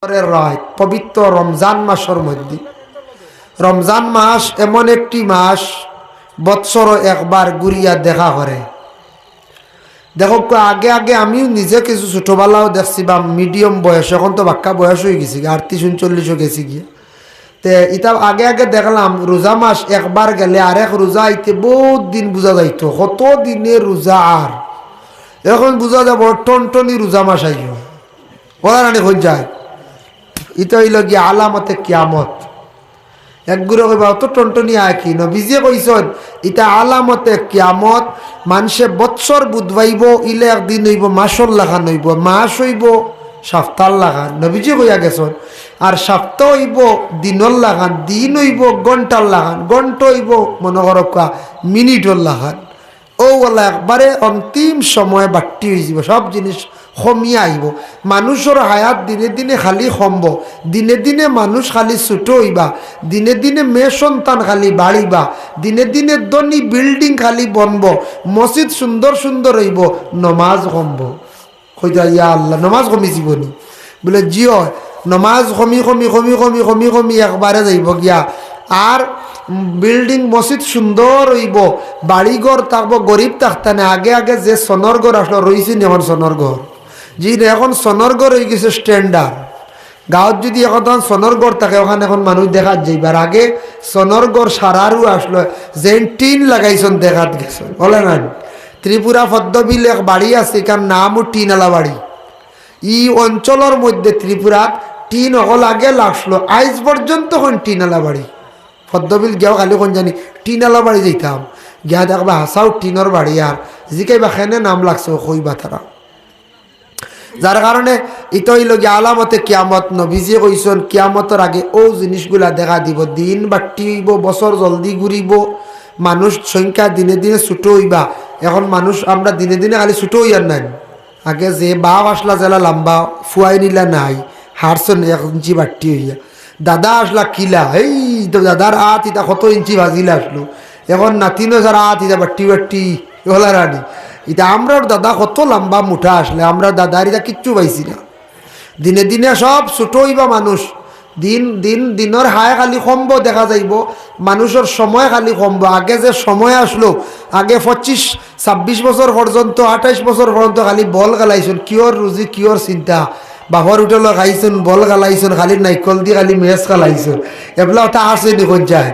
রাত পবিত্র রমজান মাসের মধ্যে রমজান মাস এমন একটি মাস বৎসর একবার ঘুরিয়া দেখা করে। দেখো আগে আগে আমিও নিজে কিছু ছোটবেলাও দেখছি বা মিডিয়াম বয়স, এখন তো বাক্কা বয়স হয়ে গেছি 38-39 গেছি গিয়ে। তে এটা আগে আগে দেখলাম রোজা মাস একবার গেলে আরেক রোজা আইতে বহুত দিন বোঝা যাইতো, কত দিনের রোজা। আর এখন বোঝা যাব টনটনি রোজা মাস আইও বলা রানি হয়ে যায়। এটা হইল গিয়ে আলামতে কিয়ামত। একগুলো কইবা অত টনটনি আয় কি নবীজিয়ে কইছেন এটা আলামতে কিয়ামত। মানুষে বৎসর বুধবাইব ইলে একদিন হইব মাসর লাগান হইব, মাস হইব সপ্তাহ লাগান নবীজি কইয়া গেছেন। আর সপ্তাহ হইব দিনর লাগান, দিন হইব ঘন্টার লাগান, ঘন্টা হইব মনে করো মিনিটর লাগান। ও বলা একবারে অন্তিম সময় বাট্টি হয়ে যাব, সব জিনিস কমিয়া আইব। মানুষের হায়াত দিনে দিনে খালি কমব, দিনে দিনে মানুষ খালি ছোট হইবা, দিনে দিনে মেয়ে সন্তান খালি বাড়িবা, দিনে দিনে ধনী বিল্ডিং খালি বনব, মসজিদ সুন্দর সুন্দর হইব, নমাজ কমব। কইতা ইয়া আল্লাহ নমাজ কমি জীবনী বলে জিও নমাজ কমি কমি কমি কমি কমি কমি একবারে যাইব গিয়া। আর বিল্ডিং মসজিদ সুন্দর হইব, বাড়িঘর থাকবো, গরিব থাকতে না। আগে আগে যে সোনর ঘর আসলো রয়েছে এখন সোনর ঘর, জি এখন সোনর ঘর হয়ে গেছে স্ট্যান্ডার্ড। গাঁৱত যদি এখন সোনর ঘর থাকে ওখানে এখন মানুষ দেখাত যাইবার, আগে সোনর ঘর সারারও আসলো যে টিন লাগাইছেন দেখাত গেছে বলে না। ত্রিপুরা পদ্মবিল এক বাড়ি আছে, এখান নামও টিনওয়ালা বাড়ি। ই অঞ্চলের মধ্যে ত্রিপুরাত টিন অকল আগে লাগলো, আজ পর্যন্ত এখন টিনওয়ালা বাড়ি। পদ্মবিল গিয়াও খালি কোন জানি টিনওয়ালা বাড়ি যাইতাম, গিয়া দেখবা হাসাও টিনের বাড়ি। আর জিকাইবা খেনে নাম লাগছে কইবা তারা। যার কারণে এটা হইল গিয়ে আলামতে কিয়ামত। নবীজি কইছেন কিয়ামতের আগে ও জিনিসগুলা দেখা দিব, দিন বাট্টি হইব, বছর জলদি ঘুরিব, মানুষ সংখ্যা দিনে দিনে ছোট হইবা। এখন মানুষ আমরা দিনে দিনে খালি ছোট হইয়ার নাই। আগে যে বাপ আসলা জেলা লম্বা ফুয়াই নিলা নাই, হারছেন 1 ইঞ্চি বাট্টি হইয়া। দাদা আসলা কিলা এই তো দাদার আত ইটা কত ইঞ্চি ভাজিলা আসলো, এখন নাতিনও যারা আত ইটা বাট্টি বাট্টি ওলা রানি। এটা আমরার দাদা কত লম্বা মুঠা আসলে, আমরা দাদার এটা কিচ্ছু পাইছি না। দিনে দিনে সব ছোট হইবা মানুষ, দিন দিন দিনের হায় খালি কমব দেখা যাইব, মানুষের সময় খালি কমব। আগে যে সময় আসলো, আগে 25-26 বছর পর্যন্ত 28 বছর পর্যন্ত খালি বল গালাইছেন, কিয়র রুজি কিয়র চিন্তা, বাপর উঠল খাইছেন বল গালাইছেন, খালি নাইকল দিয়ে খালি মেজ গালাইছেন। এবলা ওটা আছে দেখুন যায়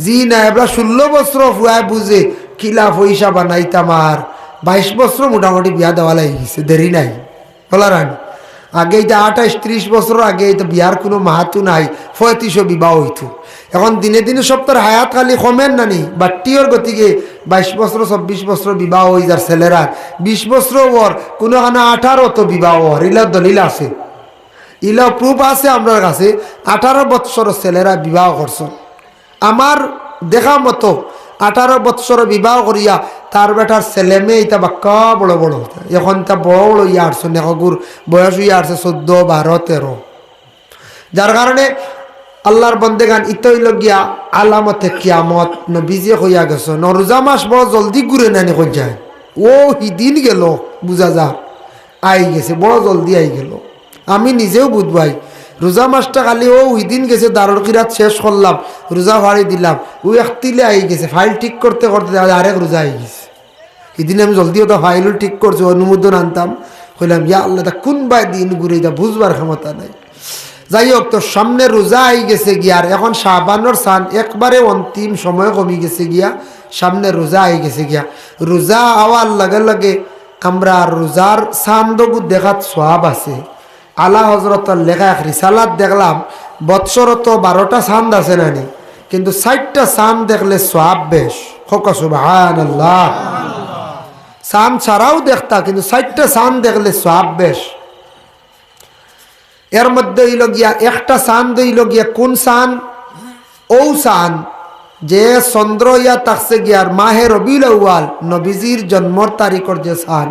জি না, এবলা 16 বছর ফুয়ায় বুঝে কিলা পয়সা বানাইতাম। আর 22 বছর মোটামুটি বিয়া দেওয়া লাগি গেছে, দেরি নাই বলা রানি। আগে এটা 28-30 বছর আগে এটা বিয়ার কোনো মাহাতো নাই, 35 বিবাহ হইতো। এখন দিনে দিনে সপ্তাহ হায়াত খালি কমেন নানি বাট্টিওর গতিকে 22 বছর 24 বছর বিবাহ হয়ে যার ছেলেরা, 20 বছর ওর কোনোখানে 18 তো বিবাহ ওর। ইলা দলিল আছে, ইলা প্রুফ আছে আমার কাছে। 18 বছর ছেলেরা বিবাহ করছে আমার দেখা মতো। 18 বৎসর বিবাহ করিয়া তার বেটার ছেলে মেয়ে এটা বাক্কা বড় বড়, এখন তা বড় বড় ইয়ে আসছে, নেগুর বয়স হইয়া আসছে 14, 12, 13। যার কারণে আল্লাহর বন্দেগান ইতইল গিয়া আলামতে কিয়ামত। নবীজি হইয়া গেছে রোজা মাস বড় জলদি ঘুরে নানি কই যায়। ও দিন গেল বুঝা যা আই গেছে, বড় জলদি আই গেল। আমি নিজেও বুঝবাই রোজা মাসটা খালি ও ওই দিন গেছে, দারুর কিরাত শেষ করলাম, রোজা ফাড়ি দিলাম, ওই একতিলে আই গেছে। ফাইল ঠিক করতে করতে আরেক রোজা আই গেছে। এদিন আমি জলদি ওটা ফাইলও ঠিক করছি, অনুমোদন আনতাম, কইলাম ইয়া আল্লাহ তা কোন বাই দিন ঘুরে যা বুঝবার ক্ষমতা নাই। যাই হোক, তো সামনে রোজা আই গেছে গিয়া, আর এখন শাবানোর সান একবারে অন্তিম সময় কমে গেছে গিয়া, সামনে রোজা আই গেছে গিয়া। রোজা আওয়ার লগে লগে আমরা রোজার চাঁদগু দেখাত সোয়াব আছে। আলা হজরতর লেখা এক রিসালাত দেখলাম, বৎসরত 12টা চাঁদ আছে নানি, কিন্তু 60টা চাঁদ দেখলে সোয়াব বেশ। হোকা সুবহানাল্লাহ। চাঁদ ছাড়াও দেখতা, কিন্তু 60টা চাঁদ দেখলে সোয়াব বেশ। এর মধ্যে হইল গিয়া একটা চাঁদ হইল গিয়া কোন চাঁদ? ও চাঁদ যে চন্দ্র ইয়া থাকছে গিয়ার মাহে রবিউল আউয়াল নবীজির জন্মর তারিখর যে চাঁদ।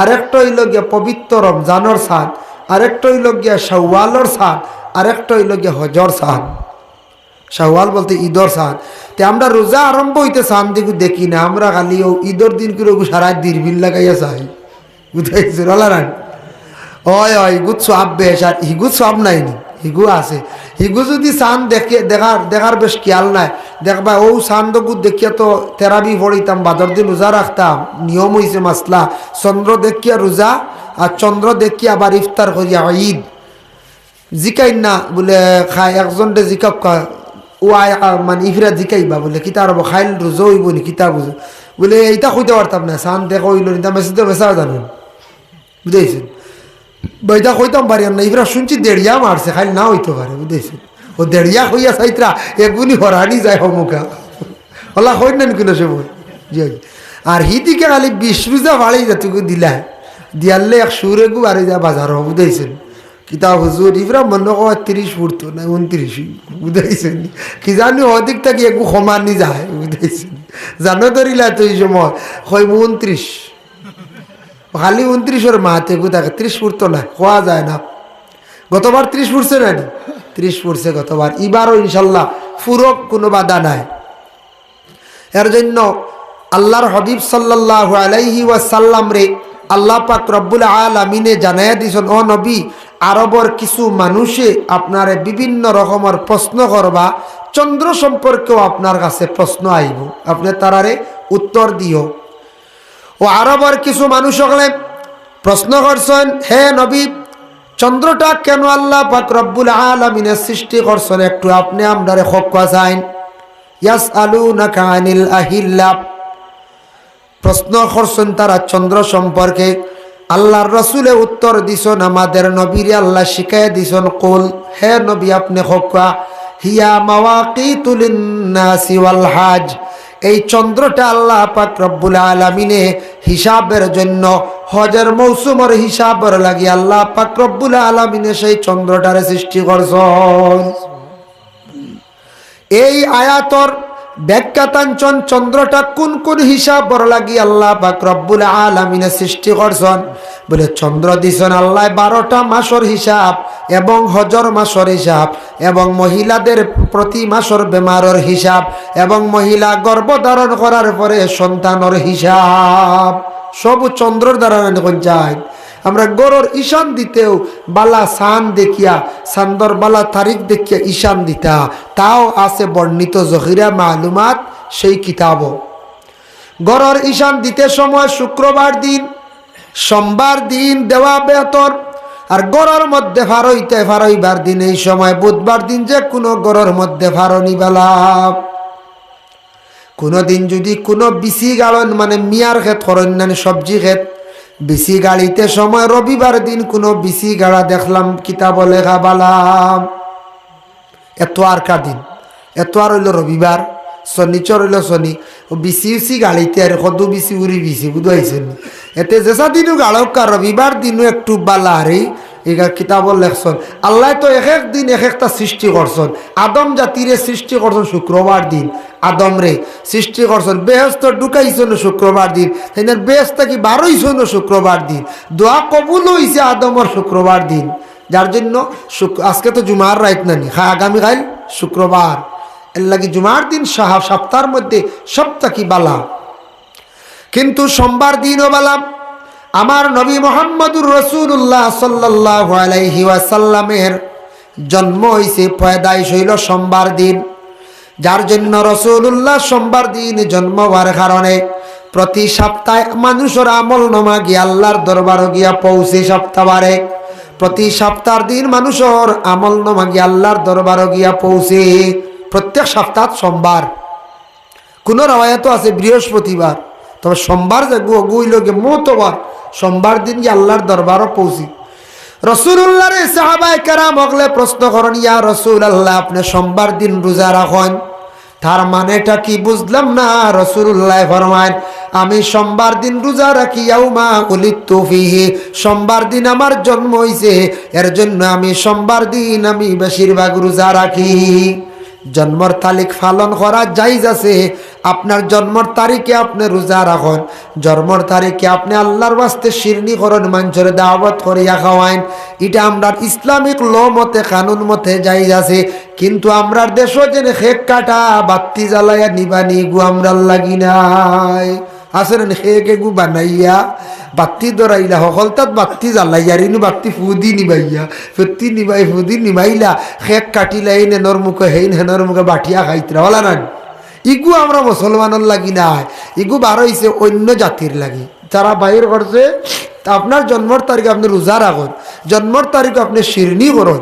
আরেকটা হইল গিয়া পবিত্র রমজানের চাঁদ, আরেকটা হইল গিয়া শাওয়ালের চাঁদ, আরেকটা হইল গিয়া হজর চাঁদ। শাওয়াল বলতে ঈদর চাঁদ। তে আমরা রোজা আরম্ভ হইতে চাঁদ দিকে দেখি না, আমরা খালি ও ঈদর দিন করে সারা দীর্বিল লাগাইয়া চাই। বুঝাইছে রান হয় হয় হিগু সব বেশ, আর হিগু সব নাই নি, হিগু আছে। হিগু যদি চান দেখে দেখার বেশ খেয়াল নাই, দেখবা ও চান্দগু দেখিয়া তো তেরাবি পড়িতাম, বাদর দিন রোজা রাখতাম, নিয়ম হয়েছে মাসলা, চন্দ্র দেখিয়া রোজা আর চন্দ্র দেখিয়া আবার ইফতার করিয়া ঈদ। জিকাই না বলে খাই একজন জিকা ও মানে ইফরা জিকাইবা বলে কিতা রব খাইল রোজা হইব নি কিতা বুঝো বলে এইটা কইতে পারতাম না, চান দেখা হইল নি, মেসেজ বেচা জানেন বুঝেছেন, বইটা কইতাম পারি না। ইফরা শুনছি দেড়িয়া মারছে, খাইল না হইতে পারে বুঝেছেন। ও দেড়িয়া হইয়া চাইত্রা এগুলি হরানি যায় হমুকা হলা হই না কোনো সময় জি। আর হিদিকে খালি 20 রোজা বাড়ি যাতুকু দিলা দিয়ালে 100 রেগু বাড়ি যা বাজার বুঝেছেন। কিতাব হুজুর ইফরা মনে হয় 30 ফুটতো না 29 বুঝাইছেন, কি জানি অধিক থাকি একটু সমানি যায় বুঝাইছেন। জানো ধরিলা তো এই সময় হয় 29, খালি 29-এর মাতে থাকে 30 ফুটতো না, খোয়া যায় না। গতবার 30 ফুটছে না, 30 ফুটছে গতবার, এবারও ইনশাল্লাহ পুরো কোনো বাধা নাই। এর জন্য আল্লাহর হাবিব সাল্লাল্লাহু আলাইহি ওয়াসাল্লাম রে আল্লাহ পাক রব্বুল আলামিনে জানাইয়া দিয়েছেন, ও নবী আরবর কিছু মানুষে আপনারে বিভিন্ন রকমের প্রশ্ন করবা, চন্দ্র সম্পর্কেও আপনার কাছে প্রশ্ন আইব, আপনি তারারে উত্তর দিও। ও আরবর কিছু মানুষ হলে প্রশ্ন করছেন, হে নবী চন্দ্রটা কেন আল্লাহ পাক রব্বুল আলামিনে সৃষ্টি করছেন, একটু আপনি আমরারে খোকা যাইন। ইয়াসআলুনাকা আনিল আহিল্লা, প্রশ্ন করছেন তারা চন্দ্র সম্পর্কে। আল্লাহর রসুলে উত্তর দিছেন, আমাদের নবীরে আল্লাহ শিখাইয়া দিছেন, কুল হে নবী আপনি খোকা হিয়া মাওয়াকিতু লিন্নাসি ওয়াল হাজ, এই চন্দ্রটা আল্লাহ পাক রব্বুল আলামিনে হিসাবের জন্য হজের মৌসুমের হিসাবের লাগি আল্লাহ পাক রব্বুল আলামিনে সেই চন্দ্রটারে সৃষ্টি করছেন। এই আয়াতর ব্যাখ্যাতাঞ্চন চন্দ্রটা কোন কোন হিসাবর লাগি আল্লাহ পাক রব্বুল আলামিনে সৃষ্টি করছেন, বলে চন্দ্র দিছেন আল্লাহ 12টা মাসের হিসাব এবং হজর মাসের হিসাব এবং মহিলাদের প্রতি মাসের বেমারের হিসাব এবং মহিলা গর্ভধারণ করার পরে সন্তানের হিসাব, সব চন্দ্রের দ্বারা যায়। আমরা গরুর ঈশান দিতেও বালা সান দেখিয়া সান্দর বালা তারিখ দেখিয়া ঈশান দিতা, তাও আছে বর্ণিত জহিরা মালুমাত সেই কিতাব। গরুর ঈশান দিতে সময় শুক্রবার দিন, সোমবার দিন দেওয়া বেতর, আর গরুর মধ্যে ফারইবার দিন এই সময় বুধবার দিন যে কোনো গরুর মধ্যে ফারনি বেলা। কোনো দিন যদি কোনো বিসি গাড়ন মানে মিয়ার ক্ষেত অন্যান্য সবজি ক্ষেত বিসি গাড়িতে সময় রবিবার দিন কোনো বিসি গাড়া দেখলাম কিতাব লেখা বালাম এত আর কা দিন, এত আর হইল রবিবার, শনিচর হইল শনি, ও বিসি উসি গাড়িতে আর কত বিসি উড়ি বিসি বুঝাইছেন। এতে যেসা দিনও গাড়কা রবিবার দিনও একটু বালা আরে এগা কিতাবর লেখছেন। আল্লাহ তো এক এক দিন এক একটা সৃষ্টি করছেন। আদম জাতিরে সৃষ্টি করছেন শুক্রবার দিন, আদম রে সৃষ্টি করছেন, বেহেস্ত ঢুকাইছেন শুক্রবার দিন, তাই না বেহেস্ত কি বারোইছেন শুক্রবার দিন, দোয়া কবুল হইছে আদমর শুক্রবার দিন। যার জন্য আজকে তো জুমার রাইত নানি খা আগামী কাল শুক্রবার, এর লাগি জুমার দিন সপ্তাহের মধ্যে সপ্তাহ কি বালা, কিন্তু সোমবার দিনও বালা। আমার নবী মুহাম্মদুর রাসূলুল্লাহ সাল্লাল্লাহু আলাইহি ওয়াসাল্লামের জন্ম হইছে পয়দাইশ হইল সোমবার দিন, যার জন্য রাসূলুল্লাহ সোমবার দিন জন্ম হওয়ার কারণে প্রতি সপ্তাহে মানুষের আমল নামা গিয়া আল্লাহর দরবারে গিয়া পৌঁছে সপ্তাহবারে, প্রতি সপ্তাহের দিন মানুষের আমল নামা গিয়া আল্লাহর দরবারে গিয়া পৌঁছে প্রত্যেক সপ্তাহ সোমবার। কোন রাওয়ায়াত আছে বৃহস্পতিবার, তবে সোমবার যে গুইল গে মতবার সোমবার দিন গিয়ে আল্লাহর দরবারও পৌঁছি। রাসূলুল্লাহ রে সাহাবায়ে কেরাম হগলে প্রশ্ন করেন, ইয়া রাসূলুল্লাহ আপনি সোমবার দিন রোজা রাখেন, তার মানেটা কি বুঝলাম না। রাসূলুল্লাহ ফরমায়, আমি সোমবার দিন রোজা রাখি ইয়াউমা উলিদতু ফিহি, সোমবার দিন আমার জন্ম হইছে, এর জন্য আমি সোমবার দিন আমি বেশিরভাগ রোজা রাখি। জন্মর তারিখ পালন করা জায়েজ আছে, আপনার জন্মর তারিখে আপনি রোজা রাখেন, জন্মর তারিখে আপনি আল্লাহর ওয়াস্তে শিরনি করেন, মানুষের দাওয়াত করিয়া খাওয়াইন, এটা আমরা ইসলামিক ল মতে কানুন মতে জায়েজ আছে। কিন্তু আমরার দেশও যেন খেক কাটা বাতি জ্বালাইয়া নিবানি গু আমরার লাগি নাই, আছে না খেয়ে কেগু বানাইয়া বাতি দরাইলা সকল তাত বাতি জ্বালাইয়া রিনু বাতি ফুদি নিবাইয়া ফেতি নিবাই ফুদি নিবাইলা খেক কাটিলা এই নেনর মুখে হেইন হেনর মুখে বাটিয়া খাইতরা বলা না ইগু আমরা মুসলমানের লাগি না ইগু বার হইছে অন্য জাতির লাগি যারা বাইর করছে আপনার জন্মর তারিখ আপনি রোজা রাখুন জন্মর তারিখ আপনি শিরনি করুন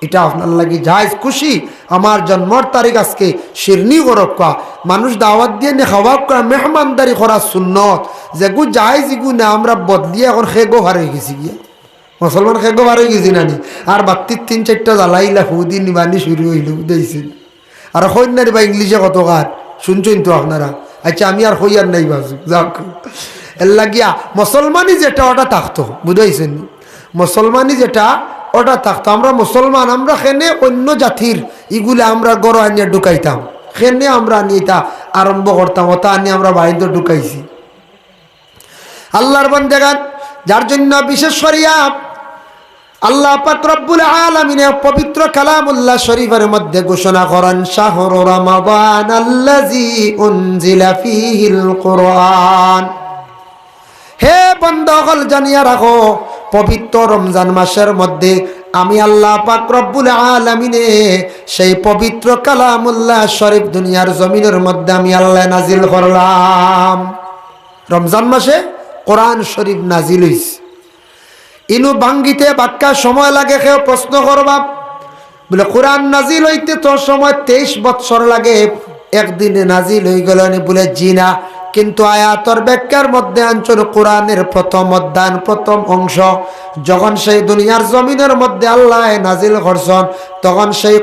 এটা আপনার লাগি জায়েজ খুশি আমার জন্মর তারিখ আজকে শিরনি করক কা মানুষ দাওয়াত দিয়ে নে খাওয়া কা মেহমানদারি করা সুন্নত যেগু জায়েজ ইগু না আমরা বদলিয়ে এখন খেগো ভার হয়ে গেছি গিয়া মুসলমান খেগো ভার হয়ে গেছি নানি আর বাত্তির 3-4টা জ্বালাইলা ফুদিন নিবানি শুরু হইল বুঝাইছেন আর কন্যার বা ইংলিশে কত গান শুনছেন তো আপনারা আচ্ছা আমি আর হইয়ার নাই বাজু যাক এর লাগিয়া মুসলমানই যেটা ওটা থাকতো বুঝাইছেন মুসলমানই যেটা ওটা থাকতো আমরা মুসলমান আমরা খেনে অন্য জাতির ইগুলা আমরা গড় আনিয়ে ঢুকাইতাম খেনে আমরা আনিয়ে তা আরম্ভ করতাম ওটা আনিয়ে আমরা বাড়িতে ঢুকাইছি আল্লাহর বান্দাগান যার জন্য বিশেষ করিয়া আল্লাহ পাক রব্বুল আলামিনের পবিত্র কালামুল্লাহ শরীফের মধ্যে ঘোষণা করেন শাহরু রমাদান আল্লাযী উনজিলা ফীহিল কুরআন হে বান্দাগণ জানিয়া রাখো পবিত্র রমজান মাসের মধ্যে আমি আল্লাহ পাক রব্বুল আলামিনে সেই পবিত্র কালামুল্লাহ শরীফ দুনিয়ার জমিনের মধ্যে আমি আল্লাহ নাজিল করলাম রমজান মাসে কোরআন শরীফ নাজিল হইছে ইনু বাঙ্গিতে বাক্কা সময় লাগে কেউ প্রশ্ন করবা বলে কোরআন নাজিল হইতে তো সময় 23 বছর লাগে একদিনে নাজিল হয়ে গেল বলে জি না কিন্তু আয়াতর ব্যাখ্যার মধ্যে আনছর কোরআনের প্রথম অধ্যায় প্রথম অংশ যখন সেই দুনিয়ার জমিনের মধ্যে আল্লাহ নাজিল করছেন তখন সেই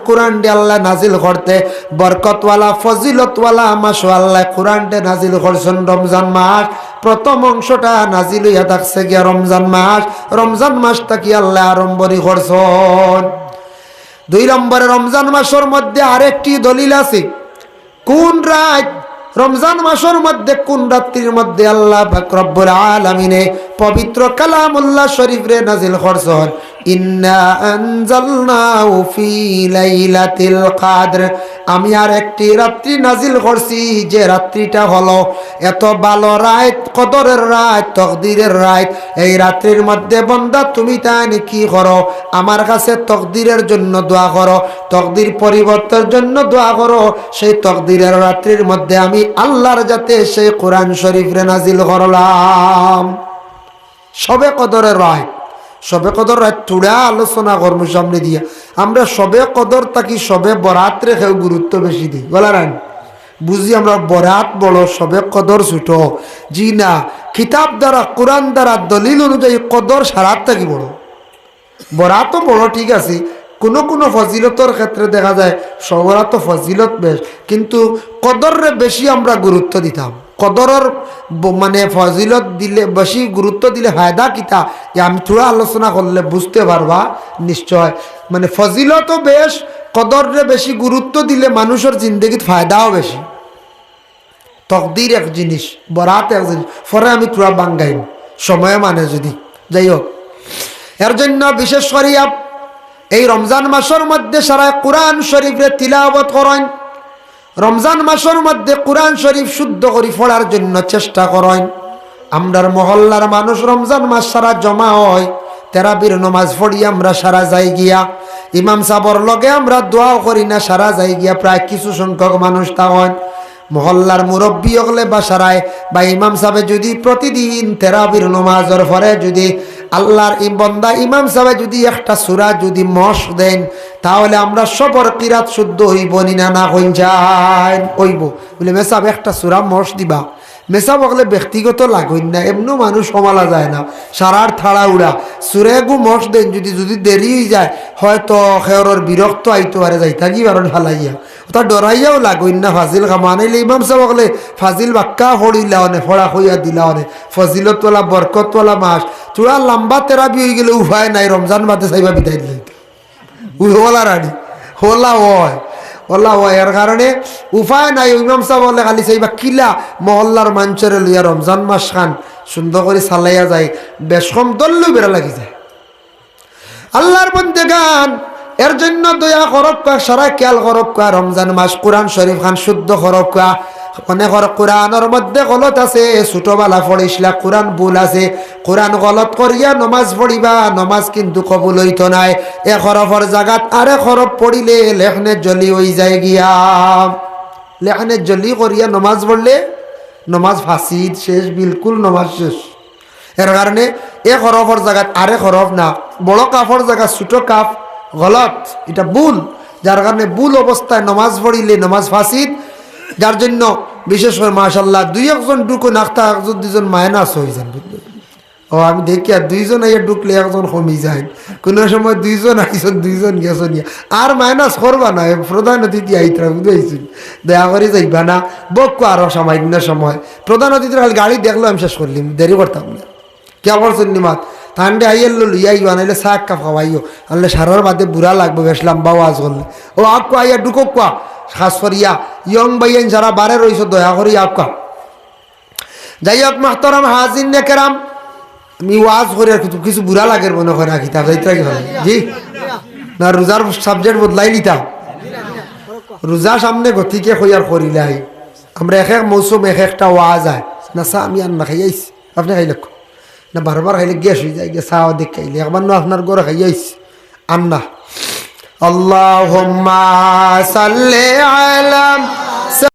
কোরআনটি আল্লাহ নাজিল করতে বরকতওয়ালা ফজিলতওয়ালা মাস আল্লাহ কোরআনটি নাজিল করছেন রমজান মাস প্রথম অংশটা নাজিল হইয়া থাকছে গিয়া রমজান মাসটা কি আল্লাহ আরম্ভরি করছেন 2 নম্বরে রমজান মাসের মধ্যে আরেকটি দলিল আছে কোন রাত রমজান মাসের মধ্যে কোন রাত্রির মধ্যে আল্লাহ পাক রব্বুল আলামিনে পবিত্র কালামুল্লাহ শরীফ রে নাজিল করছেন ইন্না আনজালনাহু ফি লাইলাতিল কদর আমি আর একটি রাত্রি নাজিল করছি যে রাত্রিটা হলো এত ভালো রাত কদরের রাত তকদিরের রাত এই রাত্রির মধ্যে বান্দা তুমি তাই কি করো আমার কাছে তকদিরের জন্য দোয়া করো তকদির পরিবর্তনের জন্য দোয়া করো সেই তকদিরের রাত্রির মধ্যে আমি আল্লাহর যাতে সেই কোরআন শরীফ রে নাজিল করলাম সবে কদরের রাত সবে কদর রাত তুড়া আলোচনা কর্ম সামনে দিয়া আমরা সবে কদর তাকি সবে বরাত রেখেও গুরুত্ব বেশি দিই বলারান বুঝি আমরা বরাত বড় সবে কদর ছোট জি না কিতাব দ্বারা কোরআন দ্বারা দলিল অনুযায়ী কদর সারাত থাকি বড় বরাতও বড় ঠিক আছে কোনো কোনো ফজিলতর ক্ষেত্রে দেখা যায় সবরা তো ফজিলত বেশ কিন্তু কদরে বেশি আমরা গুরুত্ব দিতাম কদরের মানে ফজিলত দিলে বেশি গুরুত্ব দিলে ফায়দা কিতা আমি থোড়া আলোচনা করলে বুঝতে পারবা নিশ্চয় মানে ফজিলতও বেশ কদরে বেশি গুরুত্ব দিলে মানুষের জিন্দগিত ফায়দাও বেশি তকদির এক জিনিস বরাত এক জিনিস পরে আমি থোড়া বাঙ্গাইম সময় মানে যদি যাই হোক এর জন্য বিশেষ করিয়া এই রমজান মাসের মধ্যে সারা কোরআন শরীফে তিলাওয়াত করেন রমজান মাসের মধ্যে কোরআন শরীফ শুদ্ধ করে পড়ার জন্য চেষ্টা করেন আমরার মহল্লার মানুষ রমজান মাস সারা জমা হয় তারাবির নামাজ পড়ি আমরা সারা যাই গিয়া ইমাম সাহেবের লগে আমরা দোয়াও করি না সারা যাই গিয়া প্রায় কিছু সংখ্যক মানুষ থাকেন মহল্লার মুরব্বী হলে বা সারায় বা ইমাম সাহেব যদি প্রতিদিন তারাবির নামাজের পরে যদি আল্লাহর বন্দা ইমাম সাহেব যদি একটা সূরা যদি মশ দেন তাহলে আমরা সবর কিরাত শুদ্ধ হইব না হইন যায় হইব বলে মেসাব একটা সূরা মশ দিবা মেসাব হলে ব্যক্তিগত লাগইন না এমন মানুষ সমালা যায় না সারার থাড়া উড়া সুরেগু মশ দেন যদি যদি দেরি হয়ে যায় হয়তো খেয়রের বিরক্ত আইতে পারে যাই থাকি বারণ ফালাইয়া ওটা ডরাইয়াও লাগইন না ফাজিল খামা আনাইলে ইমাম সাহেব হলে ফাজিল বাক্কা হড়িলা অনে ফড়া হইয়া দিলা অনে ফজিলতওয়ালা বরকতওয়ালা মাস চূড়া লম্বা তেরাবি হয়ে গেলে উপায় নাই রমজান মাতে চাইবা বিদায় দিলে ওলা রানি হোলা হয় ওলা হয় এর কারণে উপায় নাই ইমাম সাহেব বলে খালি চাইবা কিলা মহল্লার মানুষের লইয়া রমজান মাস খান সুন্দর করে চালাইয়া যায় বেশ কম দল্লু বেড়া লাগি যায় আল্লাহর বন্দে গান এর জন্য দয়া করক সারা খেয়াল করক রমজান মাস কোরআন শরীফ খান শুদ্ধ করক অনেক কোরআনের মধ্যে গলত আছে, ছোটবেলা পড়িসলা কোরআন ভুল আছে, কোরআন গলত করিয়া নমাজ পড়িবা, নমাজ কিন্তু কবুল হইত নাই। এক হরফর জাগাত আরেক হরফ পড়িলে লেখনে জলি হয়ে যায় গিয়া, লেখনে জলি করিয়া নমাজ পড়লে নমাজ ফাঁসিদ শেষ, বিলকুল নমাজ শেষ। এর কারণে এক হরফর জায়গাত আরেক হরফ না, বড় কাফর জায়গা ছোট কাফ গলত, এটা ভুল। যার কারণে ভুল অবস্থায় নমাজ পড়িলে নমাজ ফাঁসিদ। যার জন্য বিশেষ করে মাশাল্লাহ দুই একজন ঢুকো নাখতা, একজন দুজন মাইনাস হয়ে যান। ও আমি দেখি আর দুইজন আইয়া ঢুকলে একজন কমি যায়, কোনো সময় দুইজন আইসন দুইজন গেছেন, আর মাইনাস করবা না, প্রধান অতিথি আইতরা বুঝাইছি, দয়া করে যাইবা না, বক আরো সামান্য সময়। প্রধান অতিথির খালি গাড়ি দেখলো আমি শেষ করলাম, দেরি করতাম না। কে করছেন নিমাত ঠান্ডে আইয়েল লইয়াইও, আনাইলে চা কাপ খাওয়াইও, আনলে সারার বাদে বুড়া লাগবে বেশলাম বাউ আজ করলে। ও আপকা আইয়া ঢুকো কোয়া, খাস করিয়া ইয়ং বাইন যারা বারে রইছ দয়া করি আপকা। যাই হোক মাহতারাম হাজির নে কেরাম, আমি ওয়াজ করি আর কিছু বুড়া লাগে মনে করে না, কিতাব যাইতে কি হয় জি না, রোজার সাবজেক্ট বদলাই নিতাম, রোজা সামনে গতিকে হইয়ার করিলাই আমরা এক এক মৌসুম এক একটা ওয়াজ হয় না। চা আমি আর না খাই আইছি, আপনি খাইলে না বারবার খাইলে গ্যাস হয়ে যায়, চাও দেখ খাইলে একবার না আপনার ঘরে খাই আইছি আন্না। আল্লাহুম্মা সাল্লি আলা